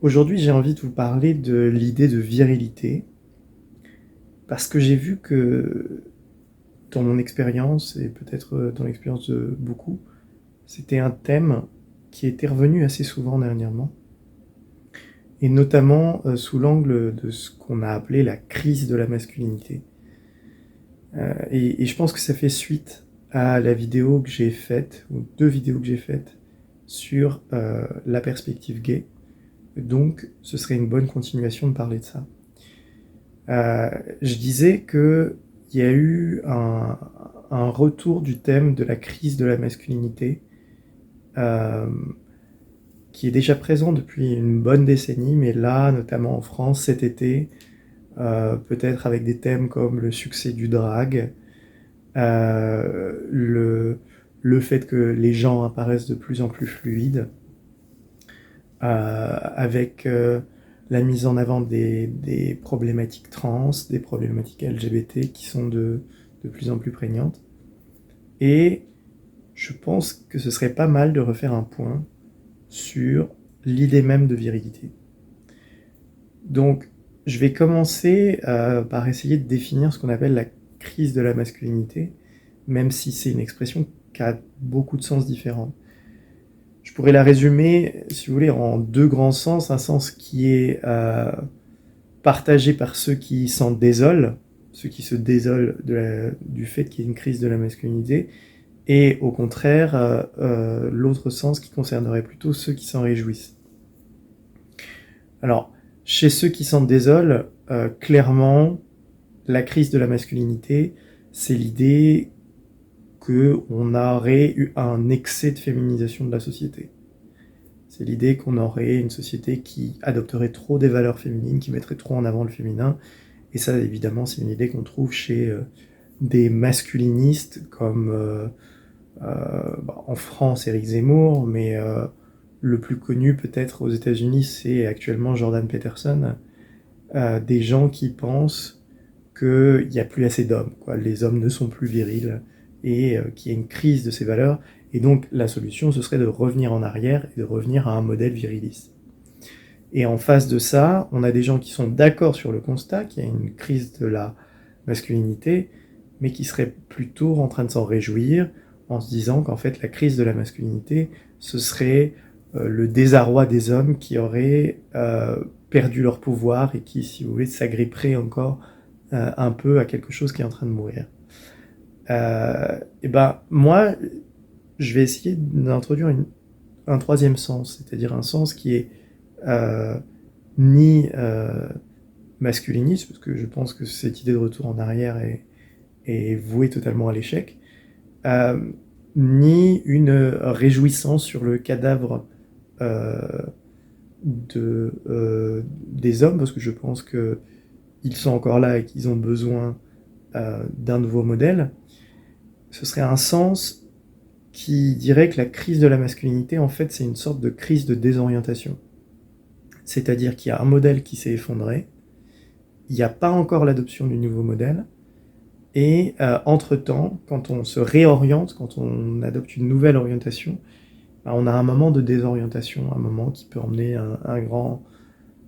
Aujourd'hui, j'ai envie de vous parler de l'idée de virilité, parce que j'ai vu que dans mon expérience, et peut-être dans l'expérience de beaucoup, c'était un thème qui était revenu assez souvent dernièrement, et notamment sous l'angle de ce qu'on a appelé la crise de la masculinité. Et je pense que ça fait suite à la vidéo que j'ai faite, ou deux vidéos que j'ai faites, sur la perspective gay. Donc, ce serait une bonne continuation de parler de ça. Euh, je disais qu'il y a eu un retour du thème de la crise de la masculinité euh, qui est déjà présent depuis une bonne décennie, mais là, notamment en France cet été, peut-être avec des thèmes comme le succès du drag, le fait que les gens apparaissent de plus en plus fluides, avec la mise en avant des problématiques trans, des problématiques LGBT qui sont de plus en plus prégnantes. Et je pense que ce serait pas mal de refaire un point sur l'idée même de virilité. Donc, je vais commencer par essayer de définir ce qu'on appelle la crise de la masculinité, même si c'est une expression qui a beaucoup de sens différents. Je pourrais la résumer, si vous voulez, en deux grands sens. Un sens qui est partagé par ceux qui s'en désolent, ceux qui se désolent du fait qu'il y ait une crise de la masculinité, et au contraire, l'autre sens qui concernerait plutôt ceux qui s'en réjouissent. Alors, chez ceux qui s'en désolent, clairement, la crise de la masculinité, c'est l'idée qu'on aurait eu un excès de féminisation de la société. C'est l'idée qu'on aurait une société qui adopterait trop des valeurs féminines, qui mettrait trop en avant le féminin. Et ça, évidemment, c'est une idée qu'on trouve chez des masculinistes comme en France, Éric Zemmour, mais le plus connu peut-être aux États-Unis, c'est actuellement Jordan Peterson. Des gens qui pensent qu'il n'y a plus assez d'hommes, quoi. Les hommes ne sont plus virils et qu'il y a une crise de ces valeurs. Et donc la solution, ce serait de revenir en arrière et de revenir à un modèle viriliste. Et en face de ça, on a des gens qui sont d'accord sur le constat qu'il y a une crise de la masculinité, mais qui seraient plutôt en train de s'en réjouir en se disant qu'en fait la crise de la masculinité, ce serait le désarroi des hommes qui auraient perdu leur pouvoir et qui, si vous voulez, s'agripperaient encore un peu à quelque chose qui est en train de mourir. Et ben moi, je vais essayer d'introduire un troisième sens, c'est-à-dire un sens qui est euh, ni masculiniste, parce que je pense que cette idée de retour en arrière est vouée totalement à l'échec, euh, ni une réjouissance sur le cadavre euh, des hommes, parce que je pense qu'ils sont encore là et qu'ils ont besoin d'un nouveau modèle. Ce serait un sens qui dirait que la crise de la masculinité, en fait, c'est une sorte de crise de désorientation. C'est-à-dire qu'il y a un modèle qui s'est effondré, il n'y a pas encore l'adoption du nouveau modèle, et entre-temps, quand on se réoriente, quand on adopte une nouvelle orientation, bah, on a un moment de désorientation, un moment qui peut emmener un grand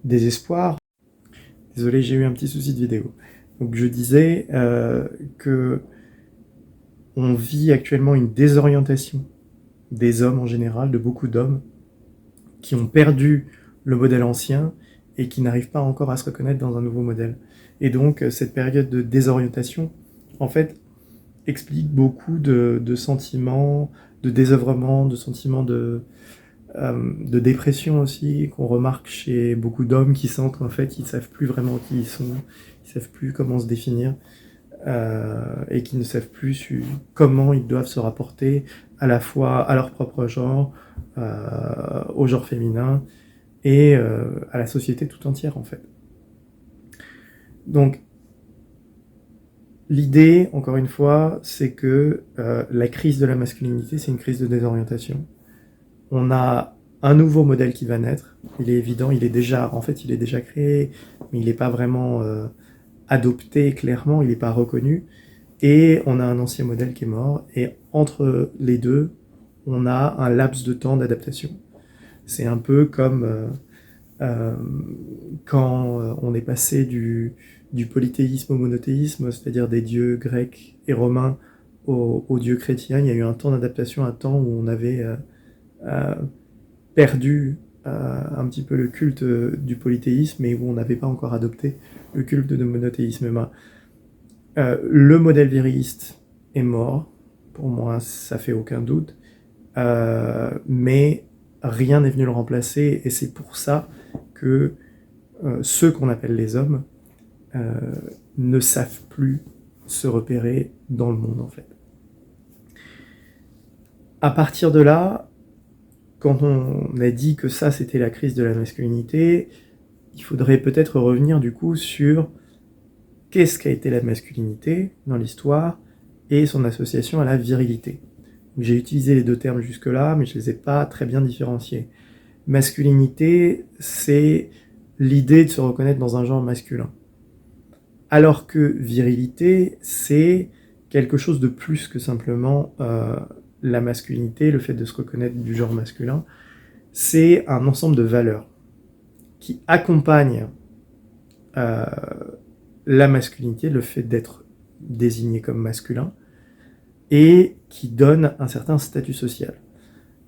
désespoir. Désolé, j'ai eu un petit souci de vidéo. Donc je disais que on vit actuellement une désorientation des hommes en général, de beaucoup d'hommes, qui ont perdu le modèle ancien et qui n'arrivent pas encore à se reconnaître dans un nouveau modèle. Et donc cette période de désorientation, en fait, explique beaucoup de sentiments, de désœuvrement, de sentiments de dépression aussi, qu'on remarque chez beaucoup d'hommes qui sentent qu'en fait ils ne savent plus vraiment qui ils sont, ils ne savent plus comment se définir, et qui ne savent plus comment ils doivent se rapporter à la fois à leur propre genre, au genre féminin et à la société tout entière en fait. Donc l'idée, encore une fois, c'est que la crise de la masculinité, c'est une crise de désorientation. On a un nouveau modèle qui va naître. Il est évident, en fait, il est déjà créé, mais il n'est pas vraiment adopté clairement, il n'est pas reconnu. Et on a un ancien modèle qui est mort. Et entre les deux, on a un laps de temps d'adaptation. C'est un peu comme quand on est passé du polythéisme au monothéisme, c'est-à-dire des dieux grecs et romains aux dieux chrétiens, il y a eu un temps d'adaptation, un temps où on avait perdu un petit peu le culte du polythéisme et où on n'avait pas encore adopté le culte de monothéisme. Le modèle viriliste est mort, pour moi ça fait aucun doute, mais rien n'est venu le remplacer, et c'est pour ça que ceux qu'on appelle les hommes ne savent plus se repérer dans le monde, en fait. À partir de là, quand on a dit que ça c'était la crise de la masculinité, il faudrait peut-être revenir du coup sur qu'est-ce qu'a été la masculinité dans l'histoire et son association à la virilité. J'ai utilisé les deux termes jusque-là, mais je ne les ai pas très bien différenciés. Masculinité, c'est l'idée de se reconnaître dans un genre masculin. Alors que virilité, c'est quelque chose de plus que simplement la masculinité, le fait de se reconnaître du genre masculin. C'est un ensemble de valeurs qui accompagnent la masculinité, le fait d'être désigné comme masculin, et qui donne un certain statut social.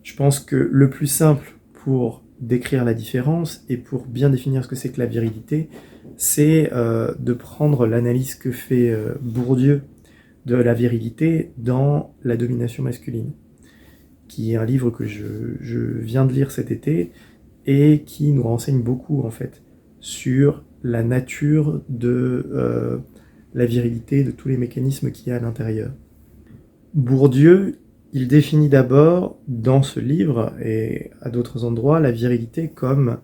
Je pense que le plus simple pour décrire la différence et pour bien définir ce que c'est que la virilité, c'est de prendre l'analyse que fait Bourdieu de la virilité dans La domination masculine, qui est un livre que je viens de lire cet été et qui nous renseigne beaucoup en fait sur la nature de la virilité, de tous les mécanismes qu'il y a à l'intérieur. Bourdieu, il définit d'abord, dans ce livre et à d'autres endroits, la virilité comme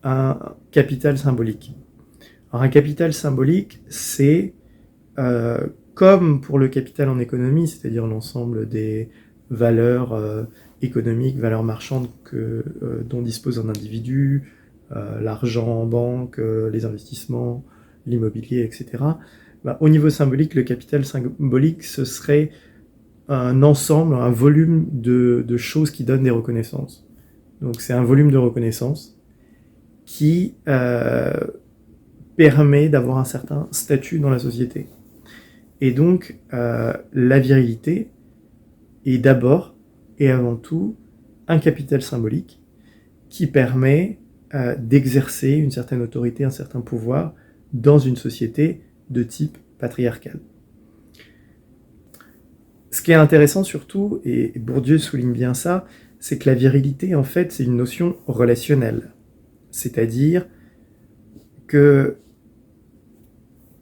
un capital symbolique. Alors un capital symbolique, c'est comme pour le capital en économie, c'est-à-dire l'ensemble des valeurs économiques, valeurs marchandes dont dispose un individu, l'argent en banque, les investissements, l'immobilier, etc. Au niveau symbolique, le capital symbolique, ce serait un ensemble, un volume de choses qui donnent des reconnaissances. Donc c'est un volume de reconnaissance qui permet d'avoir un certain statut dans la société. Et donc la virilité est d'abord et avant tout un capital symbolique qui permet d'exercer une certaine autorité, un certain pouvoir dans une société de type patriarcal. Ce qui est intéressant surtout, et Bourdieu souligne bien ça, c'est que la virilité, en fait, c'est une notion relationnelle. C'est-à-dire que,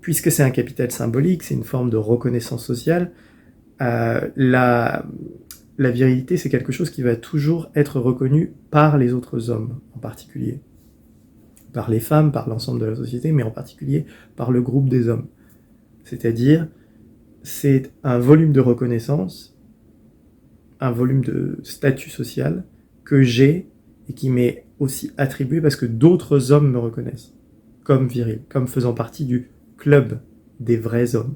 puisque c'est un capital symbolique, c'est une forme de reconnaissance sociale, la virilité, c'est quelque chose qui va toujours être reconnu par les autres hommes, en particulier. Par les femmes, par l'ensemble de la société, mais en particulier par le groupe des hommes. C'est-à-dire, c'est un volume de reconnaissance, un volume de statut social que j'ai et qui m'est aussi attribué parce que d'autres hommes me reconnaissent comme viril, comme faisant partie du club des vrais hommes.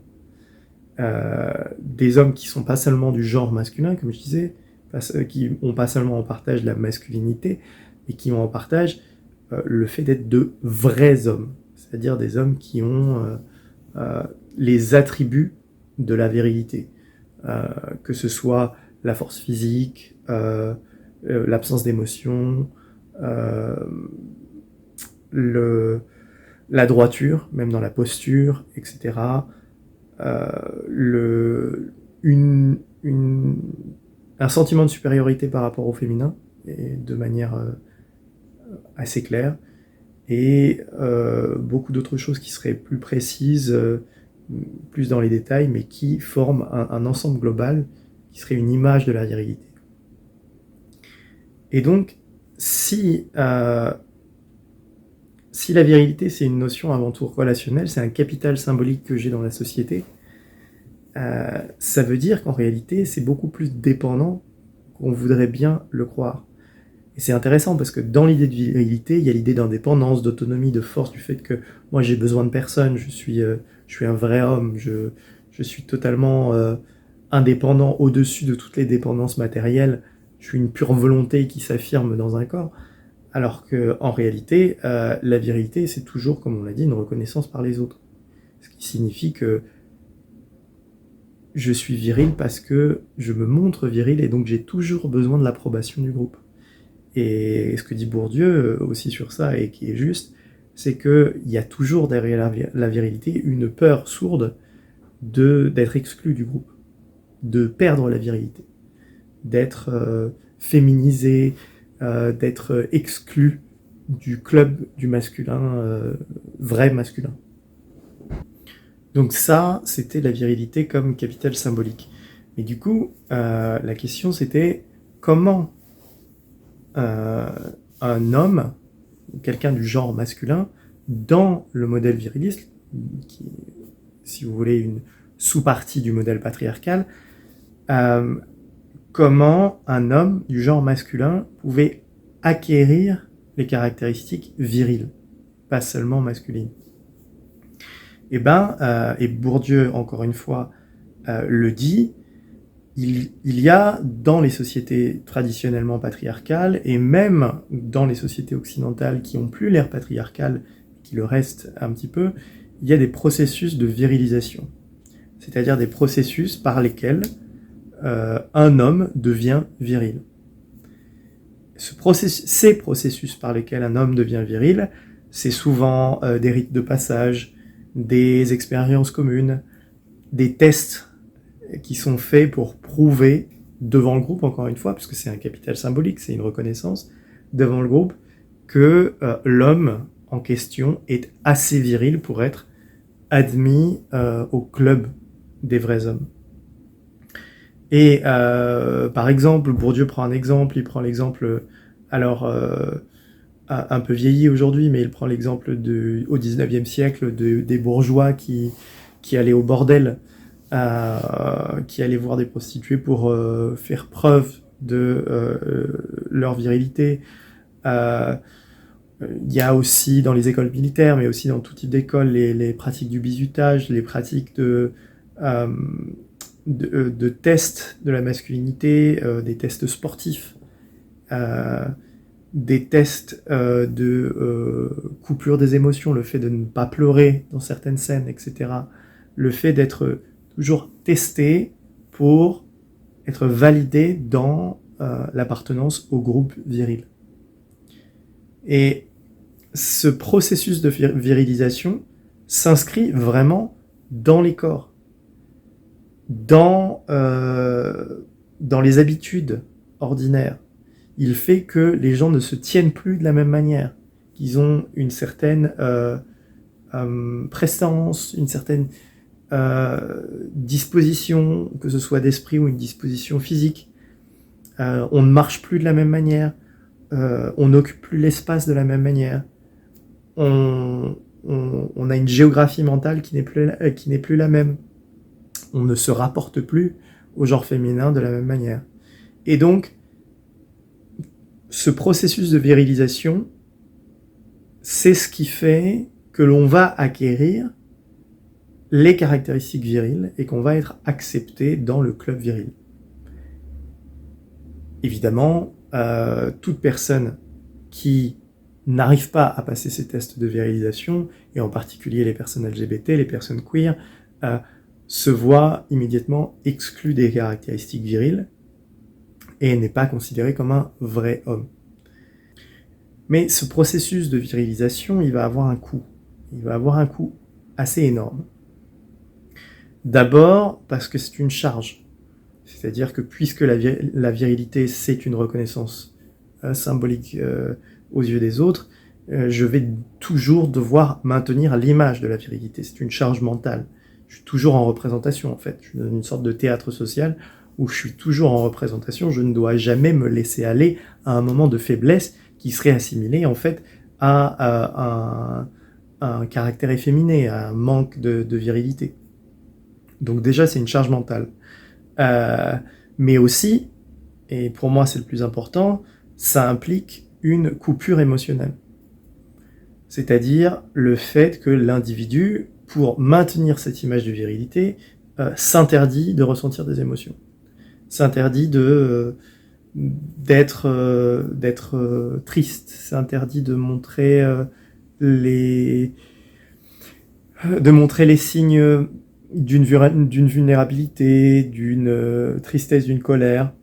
Des hommes qui sont pas seulement du genre masculin, comme je disais, qui ont pas seulement en partage la masculinité, mais qui ont en partage le fait d'être de vrais hommes, c'est-à-dire des hommes qui ont les attributs de la virilité, que ce soit la force physique, l'absence d'émotion, la droiture, même dans la posture, etc. Un sentiment de supériorité par rapport au féminin, et de manière assez claire, et beaucoup d'autres choses qui seraient plus précises, plus dans les détails, mais qui forment un ensemble global qui serait une image de la virilité. Et donc, si la virilité c'est une notion avant tout relationnelle, c'est un capital symbolique que j'ai dans la société, ça veut dire qu'en réalité c'est beaucoup plus dépendant qu'on voudrait bien le croire. Et c'est intéressant parce que dans l'idée de virilité, il y a l'idée d'indépendance, d'autonomie, de force, du fait que moi j'ai besoin de personne, je suis un vrai homme, je suis totalement indépendant au-dessus de toutes les dépendances matérielles, je suis une pure volonté qui s'affirme dans un corps. Alors qu'en réalité, la virilité, c'est toujours, comme on l'a dit, une reconnaissance par les autres. Ce qui signifie que je suis viril parce que je me montre viril et donc j'ai toujours besoin de l'approbation du groupe. Et ce que dit Bourdieu aussi sur ça, et qui est juste, c'est qu'il y a toujours derrière la virilité une peur sourde d'être exclu du groupe, de perdre la virilité, d'être féminisé, d'être exclu du club du masculin, vrai masculin. Donc ça, c'était la virilité comme capital symbolique. Mais du coup, la question c'était comment un homme, quelqu'un du genre masculin, dans le modèle viriliste, qui est, si vous voulez, une sous-partie du modèle patriarcal, comment un homme du genre masculin pouvait acquérir les caractéristiques viriles, pas seulement masculines. Et Bourdieu, encore une fois, le dit, il y a dans les sociétés traditionnellement patriarcales, et même dans les sociétés occidentales qui n'ont plus l'air patriarcales, qui le restent un petit peu, il y a des processus de virilisation. C'est-à-dire des processus par lesquels un homme devient viril. Ces processus par lesquels un homme devient viril, c'est souvent des rites de passage, des expériences communes, des tests qui sont faits pour prouver devant le groupe, encore une fois, puisque c'est un capital symbolique, c'est une reconnaissance, devant le groupe, que l'homme en question est assez viril pour être admis au club des vrais hommes. Et par exemple, Bourdieu prend un exemple, il prend l'exemple, alors un peu vieilli aujourd'hui, mais il prend l'exemple au 19e siècle des bourgeois qui allaient au bordel, qui allaient voir des prostituées pour faire preuve de leur virilité. Il y a aussi dans les écoles militaires, mais aussi dans tout type d'école, les pratiques du bizutage, les pratiques de tests de la masculinité, des tests sportifs, des tests de coupure des émotions, le fait de ne pas pleurer dans certaines scènes, etc. Le fait d'être toujours testé pour être validé dans l'appartenance au groupe viril. Et ce processus de virilisation s'inscrit vraiment dans les corps, dans les habitudes ordinaires. Il fait que les gens ne se tiennent plus de la même manière, qu'ils ont une certaine prestance, une certaine disposition, que ce soit d'esprit ou une disposition physique. On ne marche plus de la même manière, on n'occupe plus l'espace de la même manière, on a une géographie mentale qui n'est plus la même. On ne se rapporte plus au genre féminin de la même manière. Et donc, ce processus de virilisation, c'est ce qui fait que l'on va acquérir les caractéristiques viriles et qu'on va être accepté dans le club viril. Évidemment, toute personne qui n'arrive pas à passer ces tests de virilisation, et en particulier les personnes LGBT, les personnes queer, se voit immédiatement exclue des caractéristiques viriles et n'est pas considéré comme un vrai homme. Mais ce processus de virilisation, il va avoir un coût. Il va avoir un coût assez énorme. D'abord parce que c'est une charge. C'est-à-dire que puisque la virilité, c'est une reconnaissance symbolique aux yeux des autres, je vais toujours devoir maintenir l'image de la virilité. C'est une charge mentale. Je suis toujours en représentation, en fait. Je suis dans une sorte de théâtre social où je suis toujours en représentation. Je ne dois jamais me laisser aller à un moment de faiblesse qui serait assimilé, en fait, à un caractère efféminé, à un manque de virilité. Donc déjà, c'est une charge mentale. Mais aussi, et pour moi c'est le plus important, ça implique une coupure émotionnelle. C'est-à-dire le fait que l'individu, pour maintenir cette image de virilité, s'interdit de ressentir des émotions. S'interdit de d'être triste, c'est interdit de montrer les signes d'une vulnérabilité, d'une tristesse, d'une colère.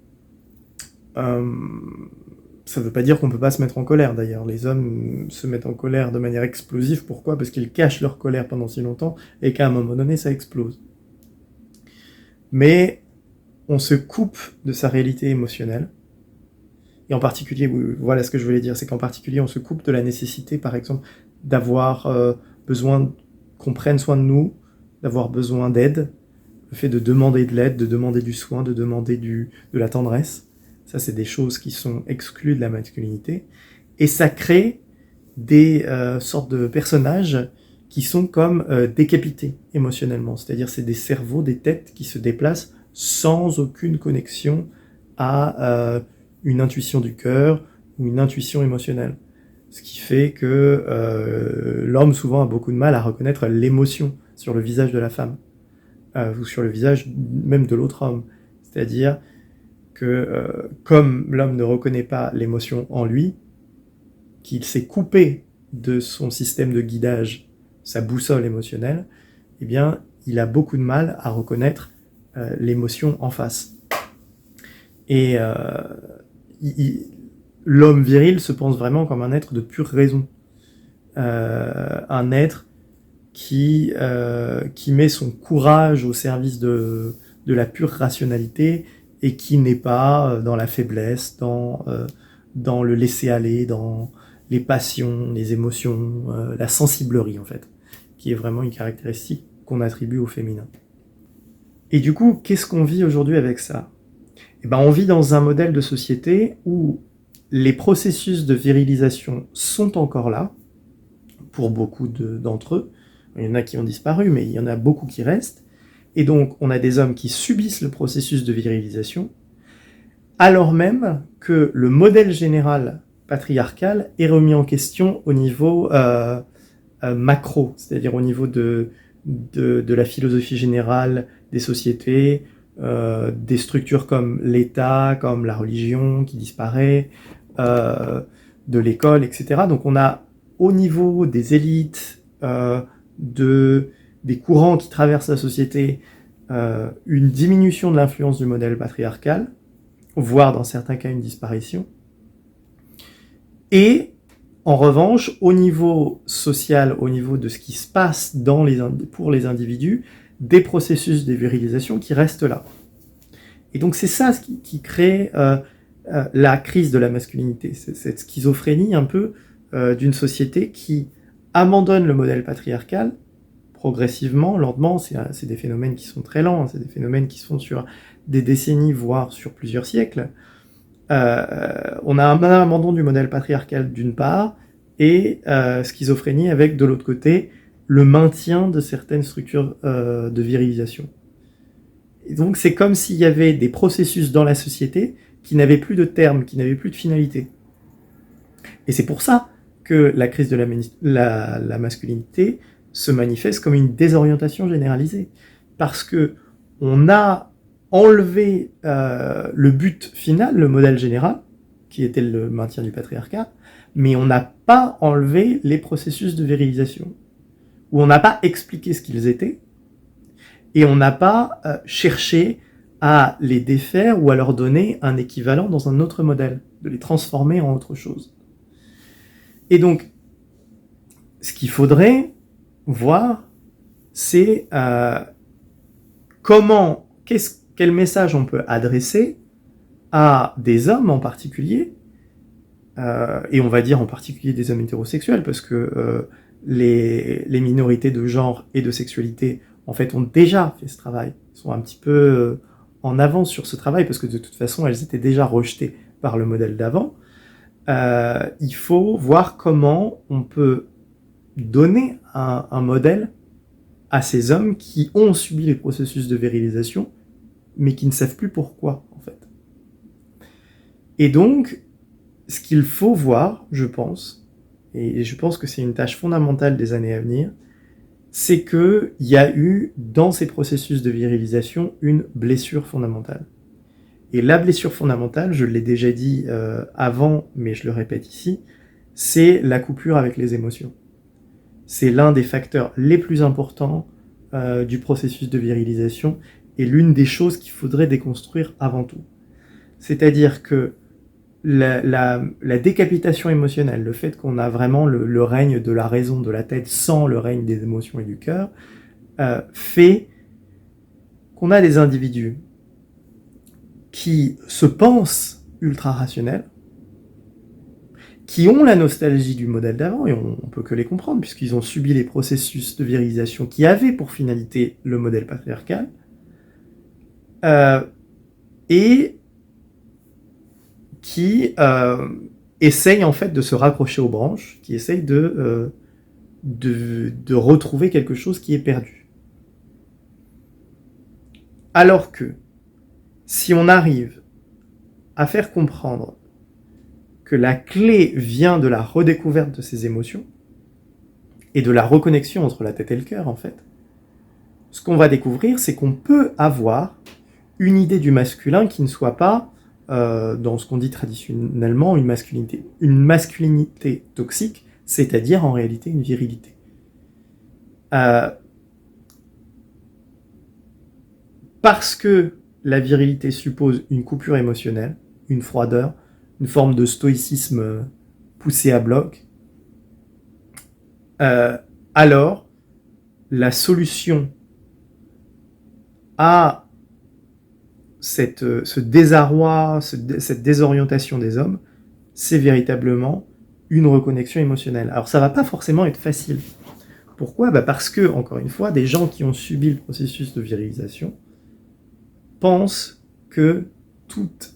Ça ne veut pas dire qu'on ne peut pas se mettre en colère, d'ailleurs. Les hommes se mettent en colère de manière explosive. Pourquoi ? Parce qu'ils cachent leur colère pendant si longtemps, et qu'à un moment donné, ça explose. Mais on se coupe de sa réalité émotionnelle. Et en particulier, voilà ce que je voulais dire, c'est qu'en particulier, on se coupe de la nécessité, par exemple, d'avoir besoin qu'on prenne soin de nous, d'avoir besoin d'aide, le fait de demander de l'aide, de demander du soin, de demander de la tendresse. Ça, c'est des choses qui sont exclues de la masculinité. Et ça crée des sortes de personnages qui sont comme décapités émotionnellement. C'est-à-dire, c'est des cerveaux, des têtes qui se déplacent sans aucune connexion à une intuition du cœur ou une intuition émotionnelle. Ce qui fait que l'homme souvent a beaucoup de mal à reconnaître l'émotion sur le visage de la femme, ou sur le visage même de l'autre homme. C'est-à-dire que comme l'homme ne reconnaît pas l'émotion en lui, qu'il s'est coupé de son système de guidage, sa boussole émotionnelle, eh bien, il a beaucoup de mal à reconnaître l'émotion en face. Et l'homme viril se pense vraiment comme un être de pure raison. Un être qui met son courage au service de la pure rationalité et qui n'est pas dans la faiblesse, dans le laisser-aller, dans les passions, les émotions, la sensiblerie en fait, qui est vraiment une caractéristique qu'on attribue au féminin. Et du coup, qu'est-ce qu'on vit aujourd'hui avec ça ? Eh ben, on vit dans un modèle de société où les processus de virilisation sont encore là, pour beaucoup d'entre eux. Il y en a qui ont disparu, mais il y en a beaucoup qui restent. Et donc, on a des hommes qui subissent le processus de virilisation, alors même que le modèle général patriarcal est remis en question au niveau macro, c'est-à-dire au niveau de la philosophie générale des sociétés, des structures comme l'État, comme la religion qui disparaît, de l'école, etc. Donc on a au niveau des élites, des courants qui traversent la société, une diminution de l'influence du modèle patriarcal, voire dans certains cas une disparition. Et en revanche, au niveau social, au niveau de ce qui se passe pour les individus, des processus de virilisation qui restent là. Et donc c'est ça qui crée la crise de la masculinité, c'est cette schizophrénie un peu d'une société qui abandonne le modèle patriarcal progressivement, lentement. C'est des phénomènes qui sont très lents, c'est des phénomènes qui sont sur des décennies, voire sur plusieurs siècles. On a un abandon du modèle patriarcal d'une part, et schizophrénie avec de l'autre côté le maintien de certaines structures de virilisation. Et donc c'est comme s'il y avait des processus dans la société qui n'avaient plus de terme, qui n'avaient plus de finalité. Et c'est pour ça que la crise de la masculinité se manifeste comme une désorientation généralisée. Parce que on a enlevé le but final, le modèle général, qui était le maintien du patriarcat, mais on n'a pas enlevé les processus de virilisation, où on n'a pas expliqué ce qu'ils étaient, et on n'a pas cherché à les défaire ou à leur donner un équivalent dans un autre modèle, de les transformer en autre chose. Et donc, ce qu'il faudrait voir, c'est quel message on peut adresser à des hommes en particulier, et on va dire en particulier des hommes hétérosexuels, parce que les minorités de genre et de sexualité, en fait, ont déjà fait ce travail, sont un petit peu en avance sur ce travail, parce que de toute façon, elles étaient déjà rejetées par le modèle d'avant. Il faut voir comment on peut donner un modèle à ces hommes qui ont subi les processus de virilisation, mais qui ne savent plus pourquoi, en fait. Et donc, ce qu'il faut voir, je pense, et je pense que c'est une tâche fondamentale des années à venir, c'est qu'il y a eu, dans ces processus de virilisation, une blessure fondamentale. Et la blessure fondamentale, je l'ai déjà dit avant, mais je le répète ici, c'est la coupure avec les émotions. C'est l'un des facteurs les plus importants du processus de virilisation et l'une des choses qu'il faudrait déconstruire avant tout. C'est-à-dire que la décapitation émotionnelle, le fait qu'on a vraiment le règne de la raison, de la tête, sans le règne des émotions et du cœur, fait qu'on a des individus qui se pensent ultra rationnels, qui ont la nostalgie du modèle d'avant, et on peut que les comprendre, puisqu'ils ont subi les processus de virilisation qui avaient pour finalité le modèle patriarcal, et qui essayent en fait de se raccrocher aux branches, qui essayent de retrouver quelque chose qui est perdu. Alors que, si on arrive à faire comprendre que la clé vient de la redécouverte de ces émotions, et de la reconnexion entre la tête et le cœur, en fait, ce qu'on va découvrir, c'est qu'on peut avoir une idée du masculin qui ne soit pas, dans ce qu'on dit traditionnellement, une masculinité toxique, c'est-à-dire en réalité une virilité. Parce que la virilité suppose une coupure émotionnelle, une froideur, une forme de stoïcisme poussé à bloc, alors la solution à ce désarroi, cette désorientation des hommes, c'est véritablement une reconnexion émotionnelle. Alors ça va pas forcément être facile. Pourquoi ? Parce que, encore une fois, des gens qui ont subi le processus de virilisation pensent que toute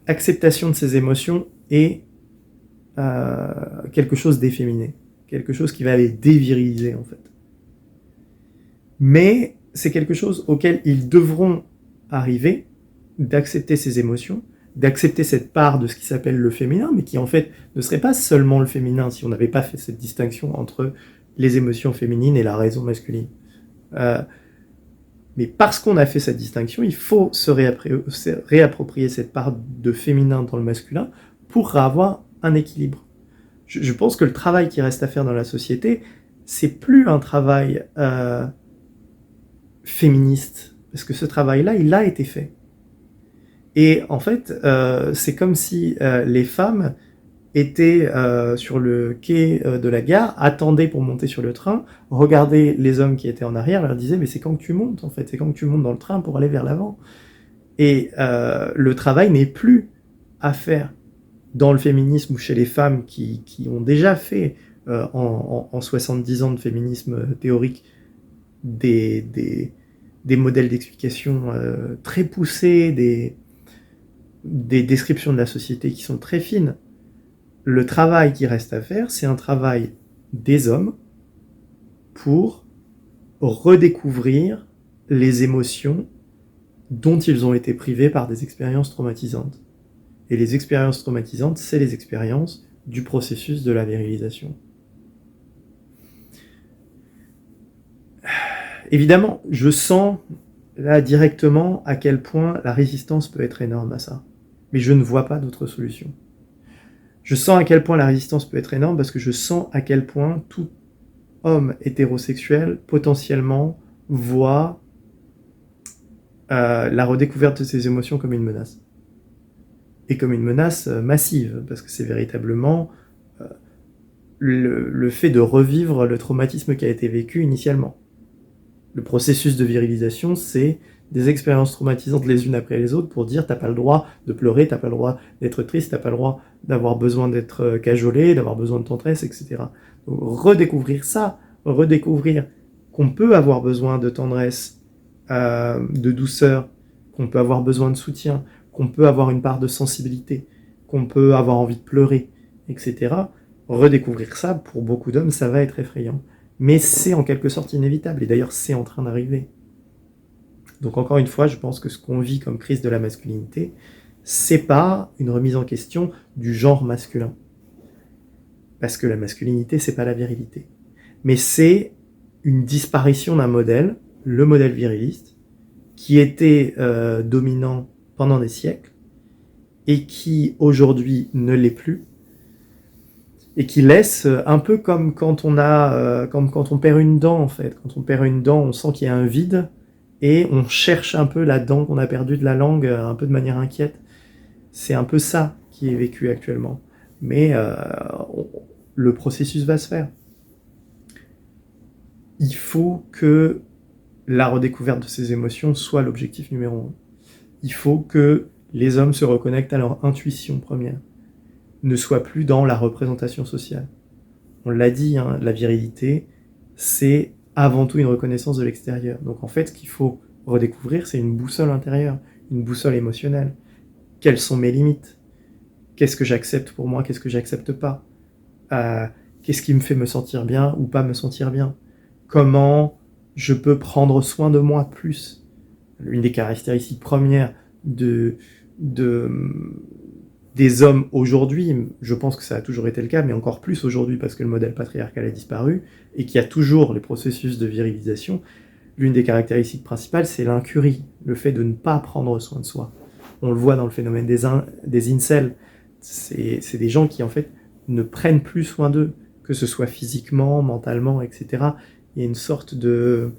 acceptation de ces émotions est quelque chose d'efféminé, quelque chose qui va les déviriliser en fait. Mais c'est quelque chose auquel ils devront arriver, d'accepter ces émotions, d'accepter cette part de ce qui s'appelle le féminin, mais qui en fait ne serait pas seulement le féminin si on n'avait pas fait cette distinction entre les émotions féminines et la raison masculine. Mais parce qu'on a fait cette distinction, il faut se réapproprier cette part de féminin dans le masculin pour avoir un équilibre. Je pense que le travail qui reste à faire dans la société, c'est plus un travail féministe, parce que ce travail-là, il a été fait. Et en fait, c'est comme si les femmes étaient sur le quai de la gare, attendaient pour monter sur le train, regardaient les hommes qui étaient en arrière, leur disaient « mais c'est quand que tu montes, en fait, c'est quand que tu montes dans le train pour aller vers l'avant ». Et le travail n'est plus à faire dans le féminisme ou chez les femmes qui ont déjà fait en 70 ans de féminisme théorique des modèles d'explication très poussés, des descriptions de la société qui sont très fines. Le travail qui reste à faire, c'est un travail des hommes pour redécouvrir les émotions dont ils ont été privés par des expériences traumatisantes. Et les expériences traumatisantes, c'est les expériences du processus de la virilisation. Évidemment, je sens là directement à quel point la résistance peut être énorme à ça. Mais je ne vois pas d'autre solution. Je sens à quel point la résistance peut être énorme parce que je sens à quel point tout homme hétérosexuel potentiellement voit la redécouverte de ses émotions comme une menace. Et comme une menace massive, parce que c'est véritablement le fait de revivre le traumatisme qui a été vécu initialement. Le processus de virilisation, c'est des expériences traumatisantes les unes après les autres pour dire t'as pas le droit de pleurer, t'as pas le droit d'être triste, t'as pas le droit d'avoir besoin d'être cajolé, d'avoir besoin de tendresse, etc. Donc redécouvrir ça, redécouvrir qu'on peut avoir besoin de tendresse, de douceur, qu'on peut avoir besoin de soutien, qu'on peut avoir une part de sensibilité, qu'on peut avoir envie de pleurer, etc. Redécouvrir ça, pour beaucoup d'hommes, ça va être effrayant. Mais c'est en quelque sorte inévitable, et d'ailleurs c'est en train d'arriver. Donc encore une fois, je pense que ce qu'on vit comme crise de la masculinité, c'est pas une remise en question du genre masculin. Parce que la masculinité, c'est pas la virilité. Mais c'est une disparition d'un modèle, le modèle viriliste, qui était dominant pendant des siècles, et qui aujourd'hui ne l'est plus, et qui laisse un peu comme quand on perd une dent en fait. Quand on perd une dent, on sent qu'il y a un vide, et on cherche un peu la dent qu'on a perdue de la langue, un peu de manière inquiète. C'est un peu ça qui est vécu actuellement. Mais le processus va se faire. Il faut que la redécouverte de ces émotions soit l'objectif numéro 1. Il faut que les hommes se reconnectent à leur intuition première, ne soient plus dans la représentation sociale. On l'a dit, hein, la virilité, c'est avant tout une reconnaissance de l'extérieur. Donc en fait, ce qu'il faut redécouvrir, c'est une boussole intérieure, une boussole émotionnelle. Quelles sont mes limites? Qu'est-ce que j'accepte pour moi? Qu'est-ce que j'accepte pas? Qu'est-ce qui me fait me sentir bien ou pas me sentir bien? Comment je peux prendre soin de moi plus? Une des caractéristiques premières des hommes aujourd'hui, je pense que ça a toujours été le cas, mais encore plus aujourd'hui parce que le modèle patriarcal a disparu et qu'il y a toujours les processus de virilisation, l'une des caractéristiques principales, c'est l'incurie, le fait de ne pas prendre soin de soi. On le voit dans le phénomène des incels. C'est des gens qui, en fait, ne prennent plus soin d'eux, que ce soit physiquement, mentalement, etc. Il y a une sorte de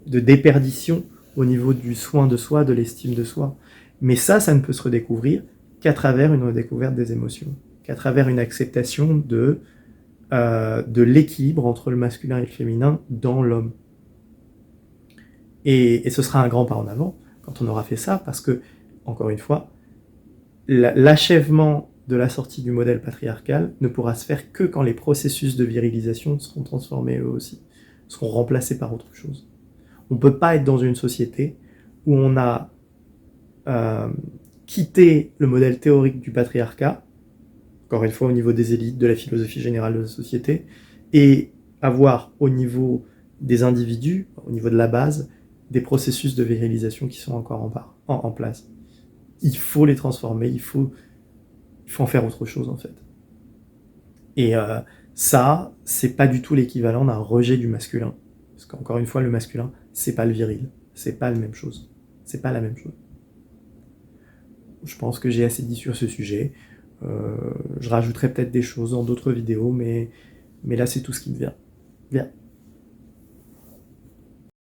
déperdition au niveau du soin de soi, de l'estime de soi. Mais ça ne peut se redécouvrir qu'à travers une redécouverte des émotions, qu'à travers une acceptation de l'équilibre entre le masculin et le féminin dans l'homme. Et ce sera un grand pas en avant quand on aura fait ça, parce que, encore une fois, l'achèvement de la sortie du modèle patriarcal ne pourra se faire que quand les processus de virilisation seront transformés eux aussi, seront remplacés par autre chose. On ne peut pas être dans une société où on a quitté le modèle théorique du patriarcat, encore une fois au niveau des élites, de la philosophie générale de la société, et avoir au niveau des individus, au niveau de la base, des processus de virilisation qui sont encore en place. Il faut les transformer, il faut en faire autre chose en fait. Et ça, c'est pas du tout l'équivalent d'un rejet du masculin. Parce qu'encore une fois, le masculin, c'est pas le viril. C'est pas la même chose. C'est pas la même chose. Je pense que j'ai assez dit sur ce sujet. Je rajouterai peut-être des choses dans d'autres vidéos, mais là, c'est tout ce qui me vient. Bien.